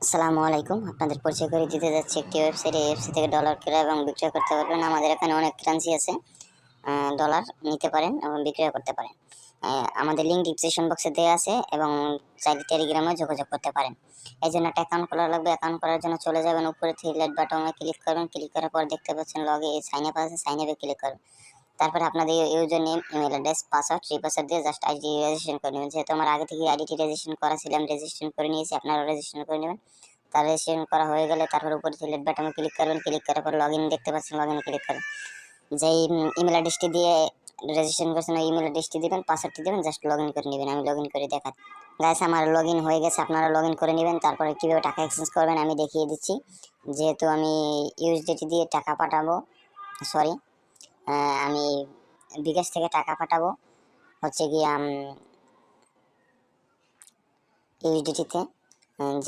আসসালামু আলাইকুম। আপনাদের পরিচয় করে দিতে যাচ্ছি একটি ওয়েবসাইট। এই ওয়েবসাইট থেকে ডলার ক্রয় এবং বিক্রয় করতে পারবেন। আমাদের এখানে অনেক কারেন্সি আছে। ডলার নিতে পারেন এবং বিক্রয় করতে পারেন। আমাদের লিঙ্ক ডিসক্রিপশন বক্সে দেওয়া আছে এবং চাইলে টেলিগ্রামেও যোগাযোগ করতে পারেন। এজন্য একটা অ্যাকাউন্ট খোলা লাগবে। অ্যাকাউন্ট করার জন্য চলে যাবেন উপরে থ্রি লাইট বাটনে ক্লিক করবেন। ক্লিক করার পর দেখতে পাচ্ছেন সাইন আপ আছে, সাইন আপে ক্লিক করবেন। তারপরে আপনাদের user name, email address, password, password দিয়ে জাস্ট আইডি রেজিস্ট্রেশন করে নেবেন। যেহেতু আমার আগে থেকে আইডিটি রেজিস্ট্রেশন করা ছিল, আমি রেজিস্ট্রেশন করে নিয়েছি, আপনারাও রেজিস্ট্রেশন করে নেবেন। তার রেজিস্ট্রেশন করা হয়ে গেলে তারপর উপরে সিলেক্ট বাটনে ক্লিক করবেন। ক্লিক করার পর লগইন দেখতে পাচ্ছেন, লগইনে ক্লিক করবেন। যেই ইমেল অ্যাড্রেসটি দিয়ে রেজিস্ট্রেশন করছেন ওই ইমেল অ্যাড্রেসটি দিবেন, পাসওয়ার্ডটি দিবেন, জাস্ট লগইন করে নেবেন। আমি লগইন করে দেখাচ্ছি। গাইস, আমার লগইন হয়ে গেছে, আপনারা লগইন করে নেবেন। তারপরে কীভাবে টাকা এক্সচেঞ্জ করবেন আমি দেখিয়ে দিচ্ছি। যেহেতু আমি ইউএসডিটি দিয়ে টাকা পাঠাবো, সরি, আমি বিকাশ থেকে টাকা পাঠাবো হচ্ছে গিয়ে ইউএসডিটিতে, যে